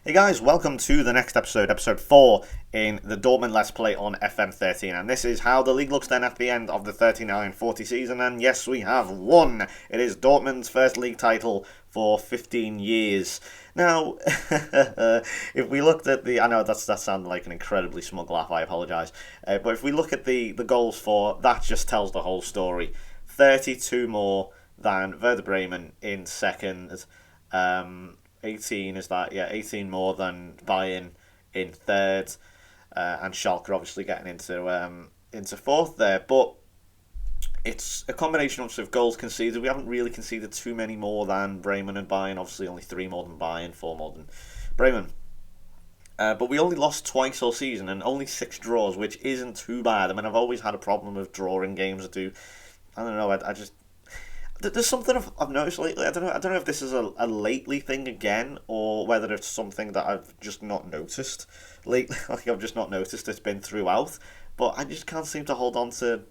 Hey guys, welcome to the next episode, episode 4 in the Dortmund Let's Play on FM13. And this is how the league looks then at the end of the 39-40 season. And yes, we have won. It is Dortmund's first league title for 15 years. Now, if we looked at I know that sounded like an incredibly smug laugh, I apologise. But if we look at the goals for, that just tells the whole story. 32 more than Werder Bremen in second. 18 is that? Yeah, 18 more than Bayern in third, and Schalke obviously getting into fourth there. But it's a combination of goals conceded. We haven't really conceded too many more than Bremen and Bayern. Obviously, only 3 more than Bayern, 4 more than Bremen. But we only lost twice all season and only 6 draws, which isn't too bad. I mean, I've always had a problem with drawing games. I don't know. I just there's something I've noticed lately. I don't know if this is a lately thing again, or whether it's something that I've just not noticed lately. Like I've just not noticed it's been throughout, but I just can't seem to hold on to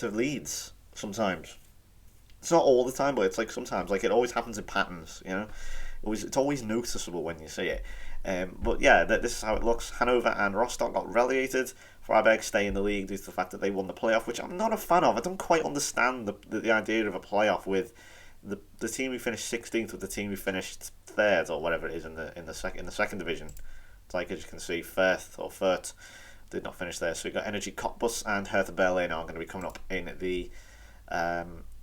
leads sometimes. It's not all the time, but it's like sometimes. Like it always happens in patterns, you know. It's always noticeable when you see it. But yeah, this is how it looks. Hanover and Rostock got relegated. Freiburg stay in the league due to the fact that they won the playoff, which I'm not a fan of. I don't quite understand the idea of a playoff with the team who finished 16th with the team who finished third or whatever it is in the second division. It's like, as you can see, Firth did not finish there. So we've got Energy Cottbus and Hertha Berlin are going to be coming up in the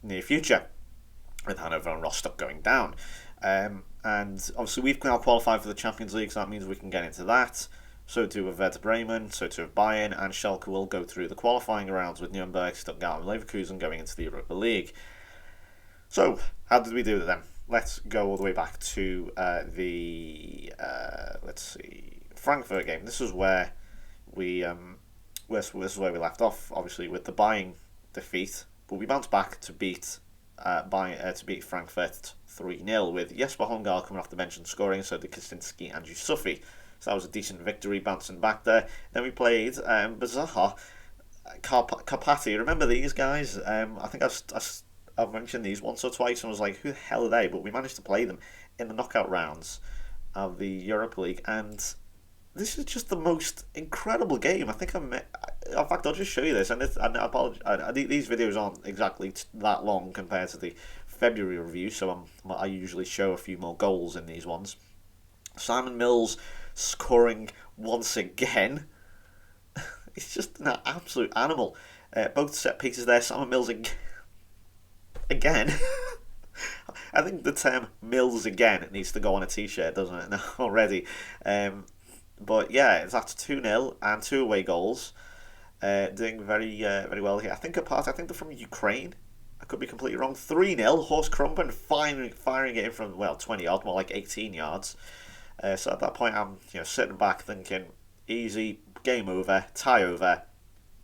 near future, with Hanover and Rostock going down. And obviously we've now qualified for the Champions League, so that means we can get into that. So too with Werder Bremen, so too with Bayern, and Schalke will go through the qualifying rounds with Nuremberg, Stuttgart and Leverkusen going into the Europa League. So, how did we do it then? Let's go all the way back to Frankfurt game. This is where this is where we left off, obviously with the Bayern defeat, but we bounced back to beat Frankfurt 3-0 with Jesper Hongaard coming off the bench and scoring, so did Kaczynski and Yusufi. So that was a decent victory, bouncing back there. Then we played Bazaar, Karpati. Remember these guys? I think I've mentioned these once or twice and was like, who the hell are they? But we managed to play them in the knockout rounds of the Europa League, and this is just the most incredible game. In fact, I'll just show you this, and I apologize. These videos aren't exactly that long compared to the February review, so I usually show a few more goals in these ones. Simon Mills scoring once again. He's just an absolute animal. Both set pieces there. Simon Mills again. I think the term Mills again needs to go on a t-shirt, doesn't it? Now already. But yeah, that's 2-0 and 2 away goals. Doing very well here. I think they're from Ukraine. I could be completely wrong. 3-0. Horst Krumpen firing it in from 20 yards, more like 18 yards. So at that point, I'm sitting back thinking, easy, game over, tie over,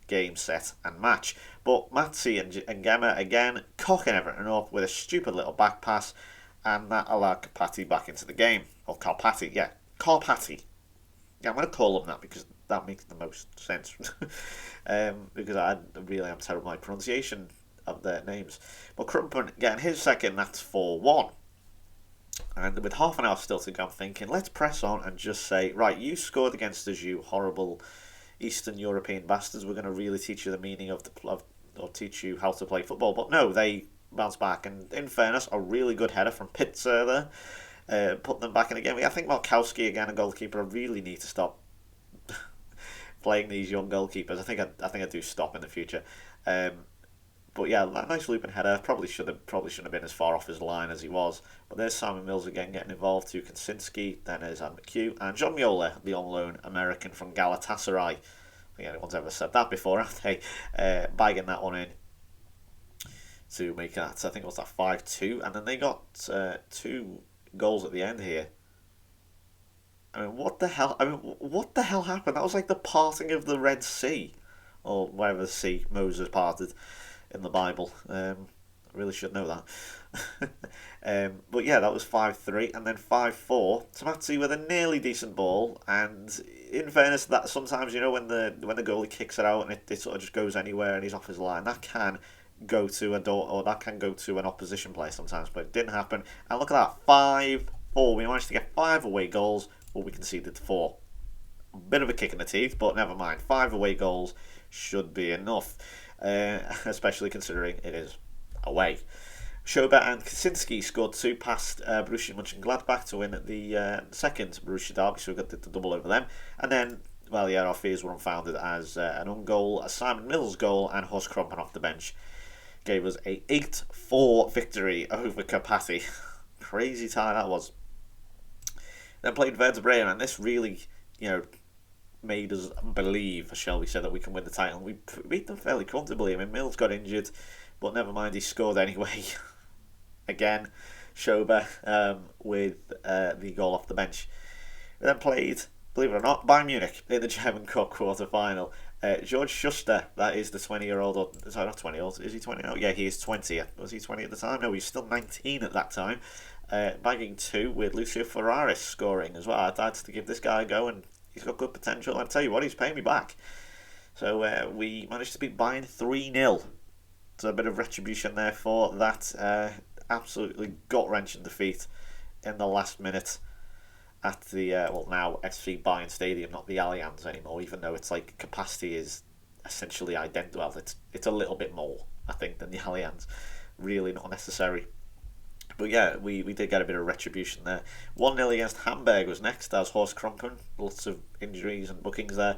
game, set, and match. But Matsi and Gemma again cocking everything up with a stupid little back pass, and that allowed Karpati back into the game. Or Karpati, yeah, Karpati. Yeah, I'm going to call them that because that makes the most sense. Because I really am terrible at my pronunciation of their names. But Krumpen getting his second, that's 4-1. And with half an hour still to go, I'm thinking, let's press on and just say, right, you scored against us, you horrible Eastern European bastards. We're going to really teach you the meaning or teach you how to play football. But no, they bounce back. And in fairness, a really good header from Pitzer there, put them back in the game. I think Markowski, again, a goalkeeper, I really need to stop playing these young goalkeepers. I think I do stop in the future. But yeah, nice looping header. Probably shouldn't have been as far off his line as he was. But there's Simon Mills again getting involved to Kaczynski. Then there's Adam McHugh and John Mueller, the on-loan American from Galatasaray. I think anyone's ever said that before, have they? Bagging that one in to make that. I think it was that 5-2, and then they got 2 goals at the end here. What the hell happened? That was like the parting of the Red Sea, or wherever the sea Moses parted in the Bible. I really should know that. But yeah, that was 5-3, and then 5-4. Tomatsi with a nearly decent ball, and in fairness, that sometimes when the goalie kicks it out and it sort of just goes anywhere and he's off his line, that can go to that can go to an opposition player sometimes, but it didn't happen. And look at that, 4. We managed to get 5 away goals, but we conceded 4. A bit of a kick in the teeth, but never mind. 5 away goals should be enough, especially considering it is away. Schober and Kaczynski scored 2 past Borussia Mönchengladbach to win the second Borussia derby, so we got the double over them. And then, well, yeah, our fears were unfounded as an own goal, a Simon Mills goal, and Horst Krompen off the bench gave us a 8-4 victory over Karpaty. Crazy tie that was. Then played Werder Bremen, and this really, made us believe, shall we say, that we can win the title. We beat them fairly comfortably. I mean, Mills got injured, but never mind, he scored anyway. Again, Schober with the goal off the bench. We then played, believe it or not, Bayern Munich in the German Cup quarter-final. George Schuster, that is the 20-year-old, or sorry, not 20-year-old, is he 20 now? Yeah, he is 20. Was he 20 at the time? No, he's still 19 at that time. Bagging 2 with Lucio Ferraris scoring as well. I had to give this guy a go, and he's got good potential. I'll tell you what, he's paying me back. So we managed to beat Bayern 3-0. So a bit of retribution there for that absolutely gut-wrenching defeat in the last minute at the, now FC Bayern Stadium, not the Allianz anymore, even though it's like capacity is essentially identical. Well, it's a little bit more, I think, than the Allianz. Really not necessary. But yeah, we did get a bit of retribution there. 1-0 against Hamburg was next, as Horst Krompen, lots of injuries and bookings there,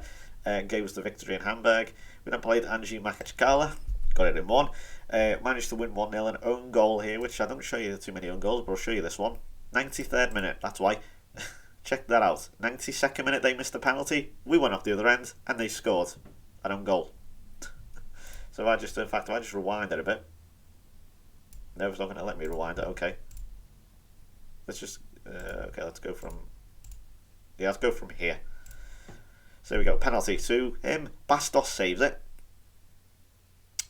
gave us the victory in Hamburg. We then played Anji Makachkala, got it in 1. Managed to win 1-0, an own goal here, which I don't show you too many own goals, but I'll show you this one. 93rd minute, that's why. Check that out. 92nd minute, they missed a penalty. We went off the other end, and they scored an own goal. So if I just rewind it a bit. No, it's not going to let me rewind it. Okay. Let's just... let's go from... Yeah, let's go from here. So there we go. Penalty to him. Bastos saves it.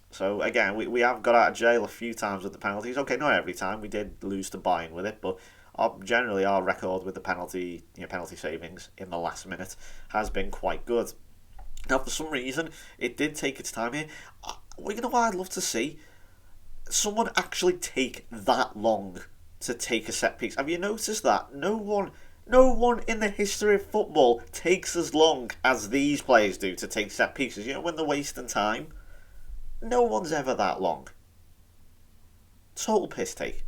So again, we have got out of jail a few times with the penalties. Okay, not every time. We did lose to Bayern with it, but generally our record with the penalty savings in the last minute has been quite good. Now, for some reason, it did take its time here. You know what I'd love to see? Someone actually take that long to take a set piece. Have you noticed that? No one in the history of football takes as long as these players do to take set pieces. When they're wasting time. No one's ever that long. Total piss take.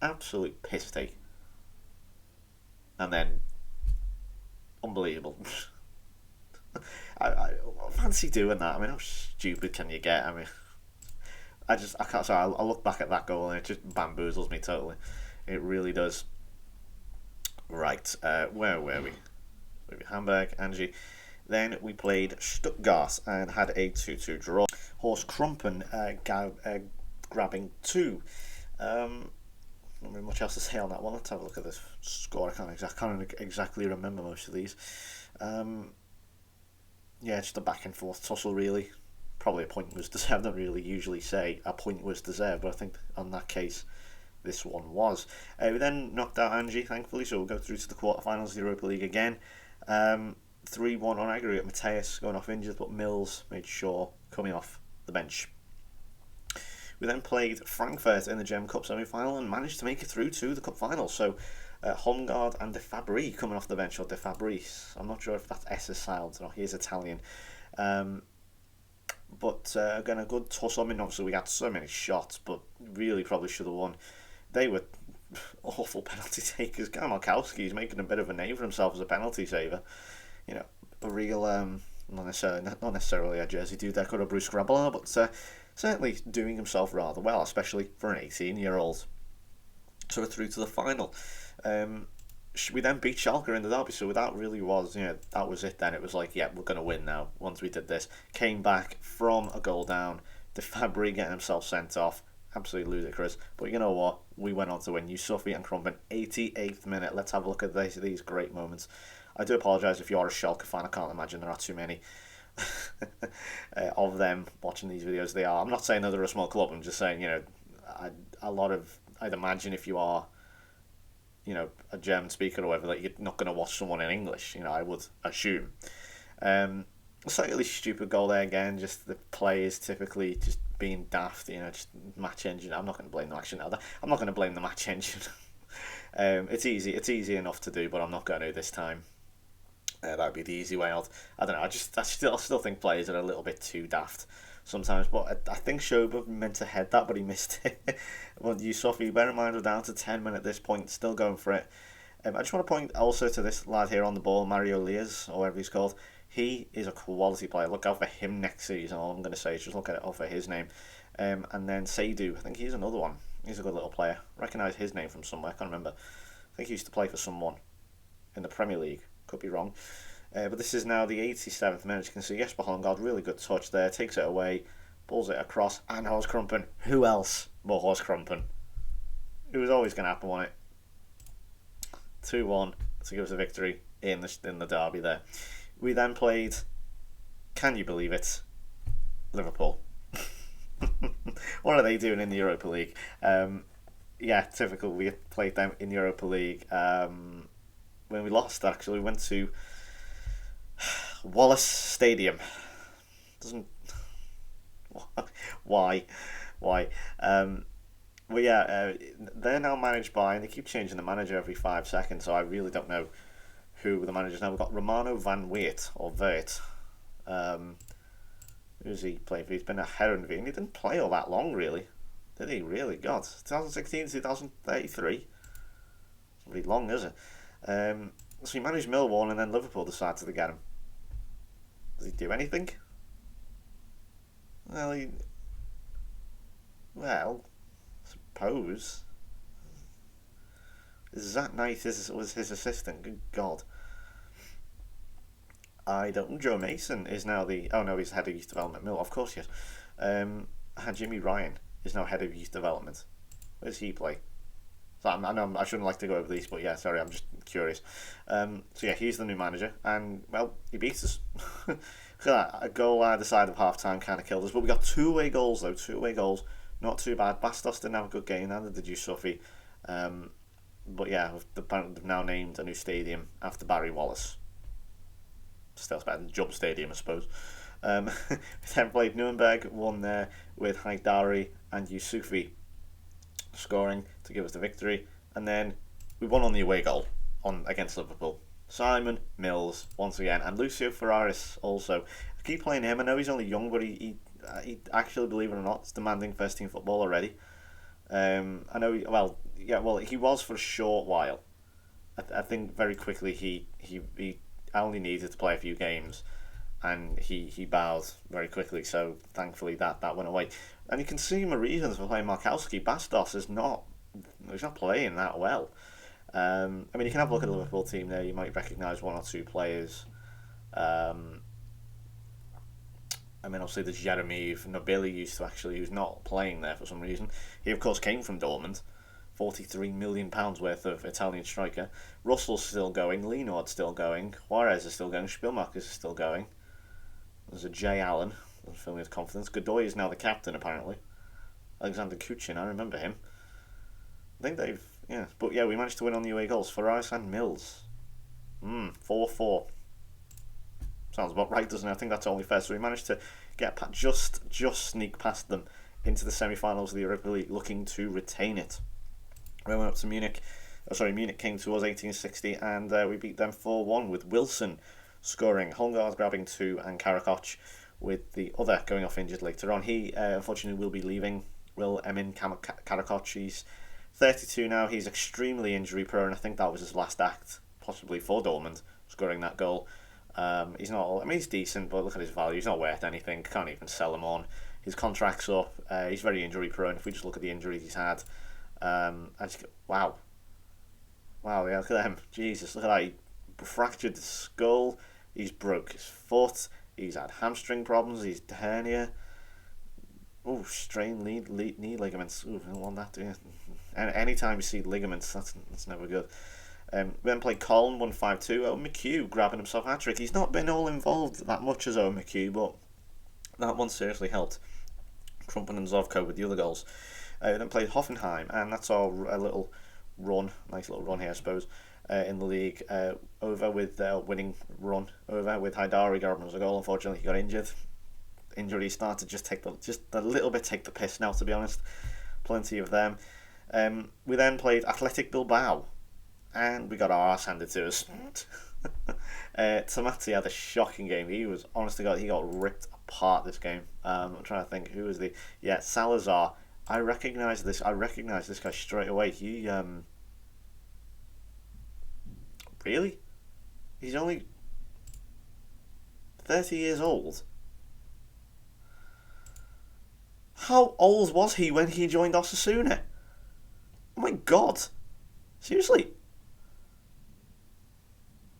Absolute piss take. And then, unbelievable. I fancy doing that. I mean, how stupid can you get? I mean, I can't. Sorry, I look back at that goal and it just bamboozles me totally. It really does. Right, where were we? Hamburg, Angie. Then we played Stuttgart and had a 2-2 draw. Horst Krompen grabbing 2. Not really much else to say on that one. Let's have a look at this score. I can't exactly remember most of these. Yeah, just a back and forth tussle really. Probably a point was deserved. I don't really usually say a point was deserved, but I think on that case this one was. We then knocked out Angie, thankfully, so we'll go through to the quarterfinals of the Europa League again. 3-1 on aggregate. Mateus going off injured, but Mills made sure coming off the bench. We then played Frankfurt in the Gem Cup semi-final and managed to make it through to the cup final. So Holmgard and De Fabri coming off the bench, or De Fabris. I'm not sure if that S is silent or not. He is Italian. But again, a good tussle. I mean, obviously we got so many shots, but really probably should have won. They were awful penalty takers. Markowski's making a bit of a name for himself as a penalty saver. A real, not necessarily a Jersey dude there, could have Bruce Grabelar, but certainly doing himself rather well, especially for an 18-year-old. So we're through to the final. We then beat Schalke in the derby, so that really was, that was it then. It was like, yeah, we're going to win now once we did this. Came back from a goal down, De Fabri getting himself sent off, absolutely ludicrous. But you know what? We went on to win. Yusufi and Krompen, 88th minute. Let's have a look at these great moments. I do apologise if you are a Schalke fan. I can't imagine there are too many of them watching these videos. They are. I'm not saying that they're a small club. I'm just saying, I'd imagine if you are, a German speaker or whatever, that you're not going to watch someone in English. I would assume. Slightly stupid goal there again. Just the players typically just being daft. Just match engine. I'm not going to blame the match engine. I'm not going to blame the match engine. It's easy. It's easy enough to do, but I'm not going to this time. That would be the easy way out. I don't know. I still think players are a little bit too daft sometimes. But I think Schober meant to head that, but he missed it. Well, Yusufi, bear in mind we're down to 10 men at this point, still going for it. I just want to point also to this lad here on the ball, Mario Lears, or whatever he's called. He is a quality player. Look out for him next season. All I'm going to say is just look out for his name. And then Seydu, I think he's another one. He's a good little player. Recognise his name from somewhere. I can't remember. I think he used to play for someone in the Premier League. Could be wrong. But this is now the 87th minute. You can see Jesper Holmgaard, really good touch there. Takes it away, pulls it across, and Horst Krumpen. Who else but Horst Krumpen? It was always going to happen, wasn't it? 2-1 to give us a victory in the derby there. We then played, can you believe it, Liverpool. What are they doing in the Europa League? Yeah, typical. We played them in the Europa League. When we lost, actually, we went to Wallace Stadium. Doesn't why? Well, yeah, they're now managed by, and they keep changing the manager every 5 seconds. So I really don't know who the manager is now. We've got Romano van Weert or Vert. Who's he playing for? He's been at Heron V, and he didn't play all that long, really. Did he really? God, 2016, 2033. It's really long, is it? So he managed Millwall, and then Liverpool decided to get him. Does he do anything? Well, suppose. Zach Knight was his assistant. Good God. I don't. Joe Mason is now the. Oh no, he's head of youth development. Mill, of course, yes. And Jimmy Ryan is now head of youth development. Where does he play? So I know I shouldn't like to go over these, but yeah, sorry, I'm just curious. So yeah, he's the new manager, and well, he beat us. Look at that, a goal either side of half time kind of killed us, but we got 2 away goals though. 2 away goals, not too bad. Bastos didn't have a good game, neither did Yusufi. But yeah, they've now named a new stadium after Barry Wallace. Still better than Jump Stadium, I suppose. We then played Nuremberg, won there with Haidari and Yusufi scoring to give us the victory, and then we won on the away goal against Liverpool. Simon Mills once again, and Lucio Ferraris also. I keep playing him. I know he's only young, but he actually, believe it or not, is demanding first team football already. I know. He was for a short while. I think very quickly he only needed to play a few games, and he bowed very quickly. So thankfully that went away. And you can see my reasons for playing Markowski. Bastos he's not playing that well. I mean, you can have a look at the Liverpool team there. You might recognise 1 or 2 players. I mean, obviously there's Jeremy Nobili who's not playing there for some reason. He of course came from Dortmund. £43 million worth of Italian striker. Russell's still going, Leonard's still going, Juarez is still going, Spielmark is still going. There's a Jay Allen, filling with confidence. Godoy is now the captain, apparently. Alexander Kuchin, I remember him. I think but yeah, we managed to win on the away goals. Ferraris and Mills. 4-4. Sounds about right, doesn't it? I think that's only fair. So we managed to get just sneak past them into the semi-finals of the Europa League, looking to retain it. We went up to Munich. Munich came to us 1860, and we beat them 4-1 with Wilson scoring, Holmgaard grabbing 2, and Karakoc with the other going off injured later on. He unfortunately will be leaving. Will Emin Karakoc. He's 32 now. He's extremely injury prone. I think that was his last act, possibly for Dortmund, scoring that goal. He's not. I mean, he's decent, but look at his value. He's not worth anything. Can't even sell him on. His contract's up. He's very injury prone. If we just look at the injuries he's had. Wow, yeah, look at them. Jesus, look at that. He fractured his skull. He's broke his foot. He's had hamstring problems. He's hernia. Oh, strained knee ligaments. Ooh, I don't want that, do you? And anytime you see ligaments, that's never good. We then played Colin, 1-5-2. Owen McHugh grabbing himself a hat-trick. He's not been all involved that much as Owen McHugh, but that one seriously helped. Krumpen and Zovko with the other goals. We then played Hoffenheim, and that's our little run, nice little run here, I suppose, in the league. Over with winning run over with Haidari grabbing us a goal. Unfortunately, he got injured. Injuries started to just a little bit the piss now, to be honest. Plenty of them. We then played Athletic Bilbao, and we got our ass handed to us. Tamati had a shocking game. He was, honest to God, he got ripped apart this game. I'm trying to think who was the Salazar. I recognise this. I recognise this guy straight away. He really, he's only 30 years old. How old was he when he joined Osasuna? Oh my God, seriously.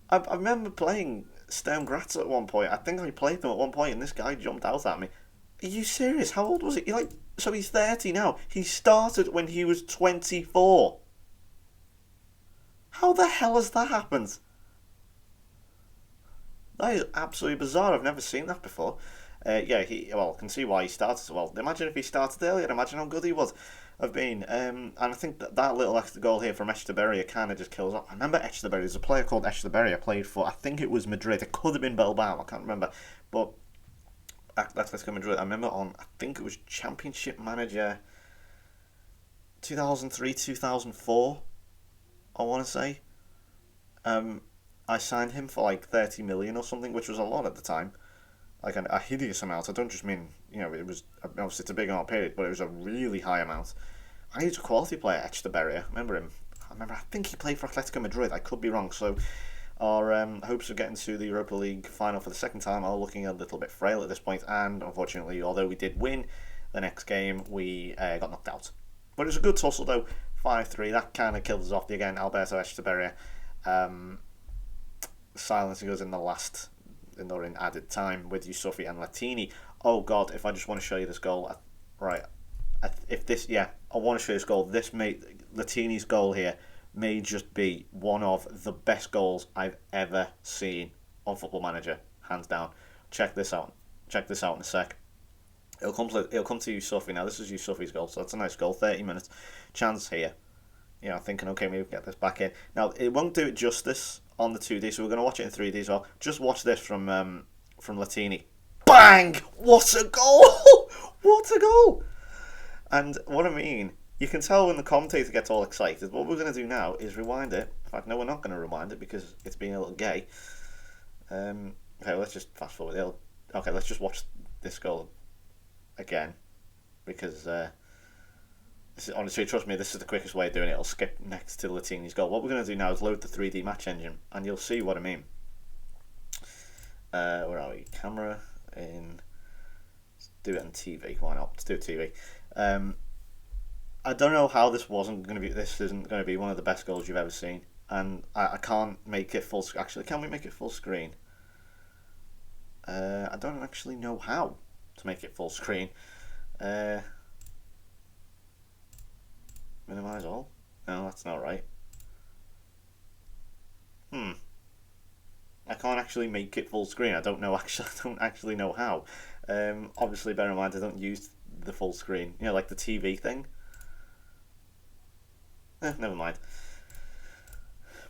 I remember playing Sturm Graz at one point. I think I played them at one point, and this guy jumped out at me. Are you serious? How old was he? So he's 30 now. He started when he was 24. How the hell has that happened? That is absolutely bizarre. I've never seen that before. I can see why he started so well. Imagine if he started earlier. Imagine how good he would have been. And I think that little extra goal here from Echeverria kind of just kills off. I remember Echeverria. There's a player called Echeverria played for, I think it was Madrid. It could have been Bilbao. I can't remember. But Atletico Madrid. I remember I think it was Championship Manager 2003, 2004. I want to say. I signed him for like 30 million or something, which was a lot at the time. Like a hideous amount. I don't just mean, it was, obviously it's a big amount period, but it was a really high amount. And he was a quality player, Echeverria. Remember him? I think he played for Atletico Madrid. I could be wrong. So our hopes of getting to the Europa League final for the second time are looking a little bit frail at this point. And unfortunately, although we did win the next game, we got knocked out. But it was a good tussle though, 5-3. That kind of killed us off again. Alberto Echeverria. Silencing us in added time with Yusufi and Latini. Oh God, if I just want to show you this goal, I want to show you this goal. Latini's goal here may just be one of the best goals I've ever seen on Football Manager, hands down. Check this out in a sec. It'll come to Yusufi now. This is Yusufi's goal, so that's a nice goal. 30 minutes chance here. Thinking, okay, maybe we can get this back in. Now, it won't do it justice on the 2D, so we're going to watch it in 3D as well. Just watch this from Latini. Bang! What a goal! What a goal! And what I mean, you can tell when the commentator gets all excited. What we're going to do now is rewind it. In fact, no, we're not going to rewind it because it's being a little gay. Okay, let's just fast forward. Okay, let's just watch this goal again because... honestly, trust me, this is the quickest way of doing it. I'll skip next to Latini's goal. What we're going to do now is load the 3D match engine, and you'll see what I mean. Where are we? Camera in. Let's do it on TV. Why not? Let's do it TV. I don't know how this isn't going to be one of the best goals you've ever seen, and I can't make it full. Actually, can we make it full screen? I don't actually know how to make it full screen. Minimize all? No, that's not right. I can't actually make it full screen. I don't actually know how. Obviously, bear in mind I don't use the full screen. Like the TV thing. Never mind.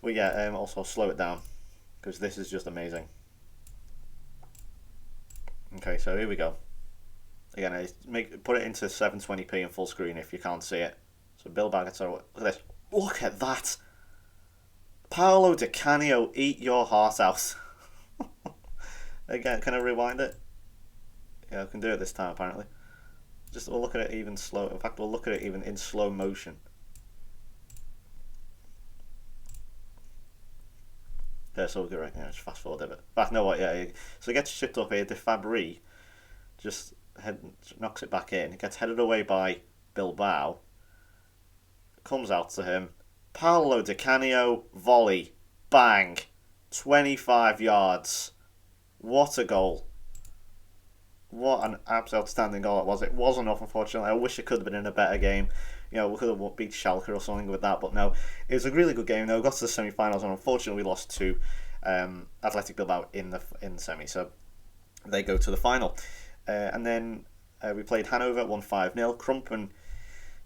But yeah, also slow it down because this is just amazing. Okay, so here we go. Again, put it into 720p in full screen if you can't see it. So Bilbao gets over. Look at this. Look at that. Paolo Di Canio, eat your heart out. Again, can I rewind it? Yeah, I can do it this time apparently. We'll look at it even slow. In fact, we'll look at it even in slow motion. Yeah, so we'll go right now. Just fast forward a bit. Back, no, what? Yeah. So he gets shipped up here. De Fabri just knocks it back in. It gets headed away by Bilbao. Comes out to him. Paolo Di Canio, volley, bang, 25 yards. What a goal. What an absolute outstanding goal it was. It wasn't enough, unfortunately. I wish it could have been in a better game. We could have beat Schalke or something with that, but no. It was a really good game, though. We got to the semi-finals, and unfortunately we lost to Athletic Bilbao in the semi, so they go to the final. And then we played Hanover, won 5-0. Krumpen,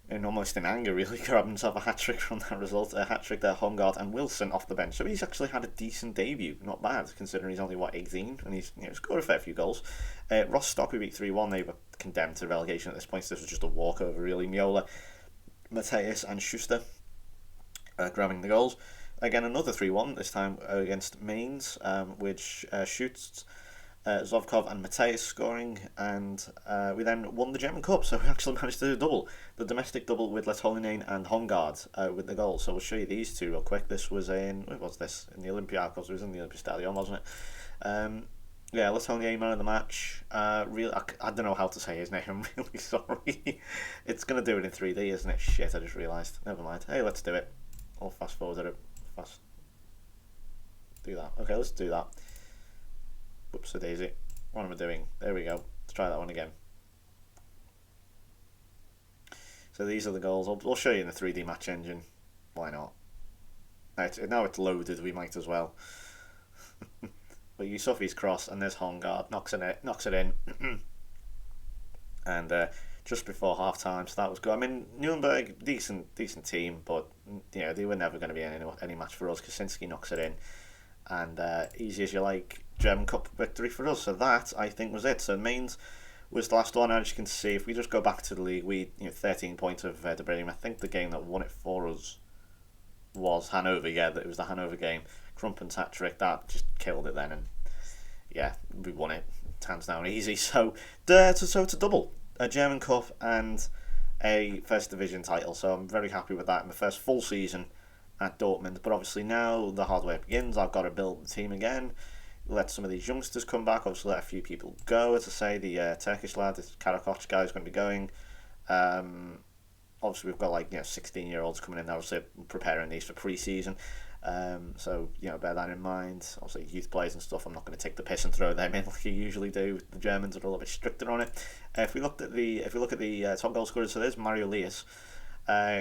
and almost in anger, really grabbed himself a hat-trick from that result. A hat-trick there, Hongard and Wilson off the bench. So he's actually had a decent debut. Not bad, considering he's only, 18? And he's scored a fair few goals. Rostock, we beat 3-1. They were condemned to relegation at this point, so this was just a walkover, really. Miola, Mateus and Schuster grabbing the goals. again, another 3-1, this time against Mainz, which shoots Zovkov and Mateus scoring, and we then won the German Cup, so we actually managed to do a double. The domestic double with Letolinen and Hongard with the goal. So we'll show you these two real quick. This was where was this? In the Olympiacos, it was in the Olympiastadion, wasn't it? Yeah, Letolinen man of the match. I don't know how to say his name, I'm really sorry. It's going to do it in 3D, isn't it? Shit, I just realised. Never mind. Hey, let's do it. I'll fast forward it. Fast. Do that. Okay, let's do that. Whoops a daisy. What am I doing? There we go. Let's try that one again. So these are the goals. I'll show you in the 3D match engine. Why not? Now it's loaded, we might as well. But Yusufi's cross, and there's Hongard. Knocks it in. And just before half time, so that was good. I mean, Nuremberg, decent team, but they were never going to be any match for us. Kaczynski knocks it in. And easy as you like, German Cup victory for us. So that, I think, was it. So Mainz was the last one. As you can see, if we just go back to the league, we 13 points of Werder Bremen. I think the game that won it for us was Hanover. Yeah, it was the Hanover game. Krumpen's hat trick, that just killed it then. And yeah, we won it. Hands down easy. So it's a double. A German Cup and a First Division title. So I'm very happy with that in the first full season at Dortmund. But obviously now the hard work begins. I've got to build the team again. Let some of these youngsters come back. Obviously let a few people go. As I say, the Turkish lad, this Karakoc guy, is going to be going. Obviously we've got 16-year-olds coming in now, obviously preparing these for pre-season. So bear that in mind. Obviously youth players and stuff, I'm not going to take the piss and throw them in like you usually do. The Germans are a little bit stricter on it. If we look at the top goal scorers, so there's Mario Lias,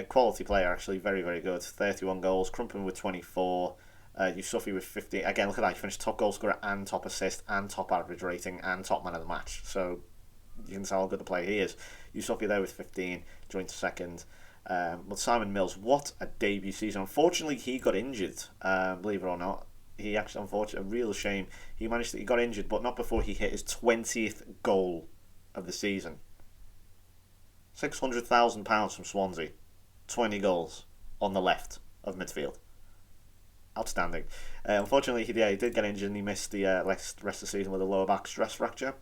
quality player actually, very very good. 31 goals. Krumpen with 24. Yusufi with 50. Again, look at that. He finished top goal scorer and top assist and top average rating and top man of the match. So you can tell how good the player he is. Yusufi there with 15, joined second. But Simon Mills, what a debut season. Unfortunately, he got injured, believe it or not. He actually, unfortunately, a real shame. He got injured, but not before he hit his 20th goal of the season. £600,000 from Swansea. 20 goals on the left of midfield. Outstanding. Unfortunately, he did get injured and he missed the rest of the season with a lower back stress fracture.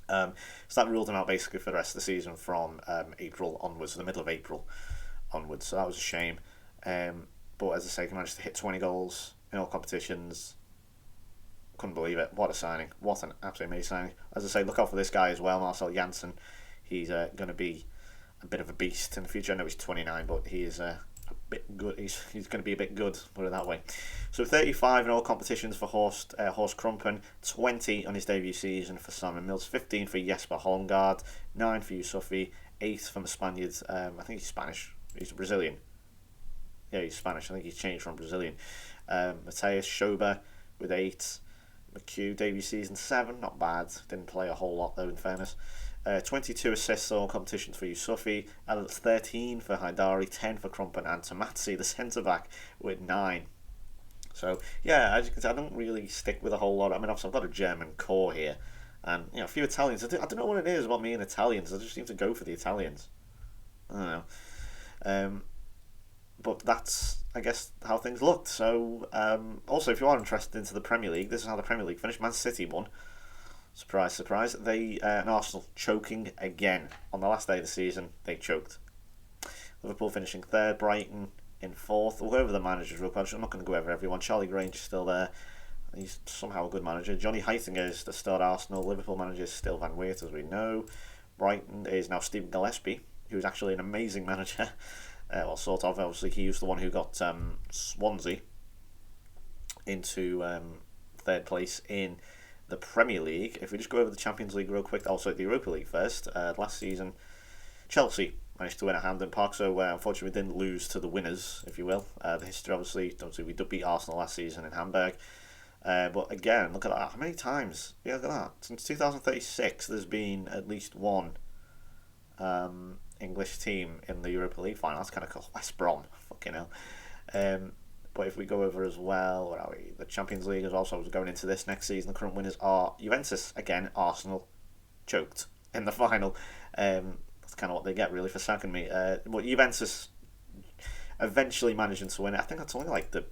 So that ruled him out basically for the rest of the season from April onwards, the middle of April onwards. So that was a shame. But as I say, he managed to hit 20 goals in all competitions. Couldn't believe it. What a signing. What an absolutely amazing signing. As I say, look out for this guy as well, Marcel Janssen. He's going to be a bit of a beast in the future. I know he's 29, but he is a bit good. He's going to be a bit good, put it that way. So 35 in all competitions for Horst Krumpen, 20 on his debut season for Simon Mills, 15 for Jesper Holmgaard, 9 for Yusufi, 8 from the Spaniard. I think he's Spanish. He's Brazilian. Yeah, he's Spanish. I think he's changed from Brazilian. Mateus Schober with 8. McHugh, debut season 7, not bad. Didn't play a whole lot though, in fairness. 22 assists all competitions for Yusufi, and it's 13 for Haidari, 10 for Krumpen, and Tomatsi, the centre back, with 9. So yeah, as you can see, I don't really stick with a whole lot. I mean, obviously I've got a German core here, and a few Italians. I don't know what it is about me and Italians. I just seem to go for the Italians. I don't know. But that's, I guess, how things looked. So also, if you are interested into the Premier League, this is how the Premier League finished. Man City won. Surprise, surprise. They and Arsenal choking again. On the last day of the season, they choked. Liverpool finishing third, Brighton in fourth. We'll go over the managers real quick. I'm not going to go over everyone. Charlie Grange is still there. He's somehow a good manager. Johnny Heitinger is still at Arsenal. Liverpool manager is still Van Weert, as we know. Brighton is now Stephen Gillespie, who's actually an amazing manager. Well, sort of. Obviously, he was the one who got Swansea into third place in the Premier League. If we just go over the Champions League real quick, also the Europa League first. Last season, Chelsea managed to win at Hampden Park, so unfortunately we didn't lose to the winners, if you will. The history, obviously, we did beat Arsenal last season in Hamburg. But again, look at that. How many times? Yeah, look at that. Since 2036, there's been at least one English team in the Europa League final. That's kind of cool. West Brom. Fucking hell. But if we go over as well, where are we? The Champions League is also going into this next season. The current winners are Juventus. Again, Arsenal choked in the final. That's kind of what they get, really, for sacking me. But Juventus eventually managing to win it. I think that's only like the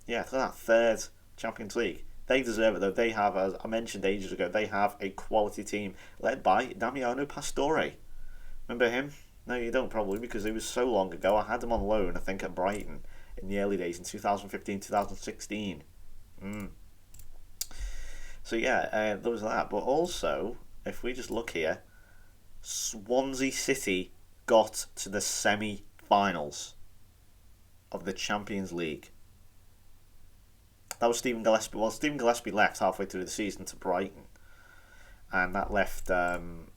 Yeah, look at that, third Champions League. They deserve it though. They have, as I mentioned ages ago, they have a quality team led by Damiano Pastore. Remember him? No, you don't probably because it was so long ago. I had him on loan, I think, at Brighton in the early days in 2015, 2016. Mm. So yeah, there was that. But also, if we just look here, Swansea City got to the semi-finals of the Champions League. That was Stephen Gillespie. Well, Stephen Gillespie left halfway through the season to Brighton, and that left Aaron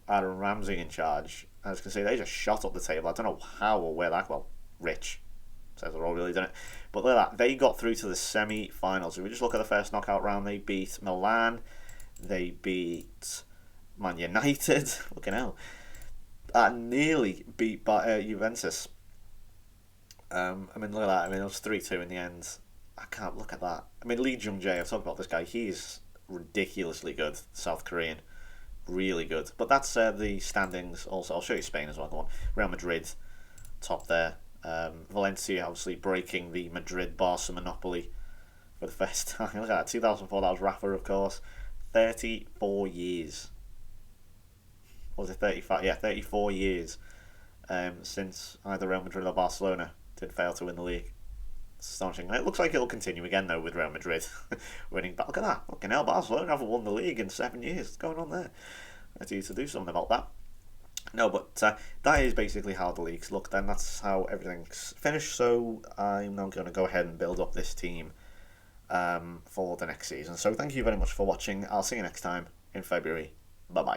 Ramsey in charge. I was going to say they just shot up the table. I don't know how or where that. Well, Rich says they're all really done it, but look at that. They got through to the semi-finals. If we just look at the first knockout round, they beat Milan, they beat Man United. Fucking hell, nearly beat by Juventus. I mean, look at that. I mean, it was 3-2 in the end. I can't look at that. I mean, Lee Jung Jae, I've talked about this guy. He's ridiculously good, South Korean. Really good. But that's the standings also. I'll show you Spain as well. Go on. Real Madrid, top there. Valencia, obviously, breaking the Madrid-Barca monopoly for the first time. Look at that. 2004, that was Rafa, of course. 34 years. What was it, 35? Yeah, 34 years since either Real Madrid or Barcelona did fail to win the league. Astonishing. It looks like it'll continue again though with Real Madrid winning. But look at that. Fucking hell, Barcelona haven't won the league in 7 years. What's going on there? I need to do something about that. No, but that is basically how the leagues look. Then that's how everything's finished. So I'm now going to go ahead and build up this team for the next season. So thank you very much for watching. I'll see you next time in February. Bye bye.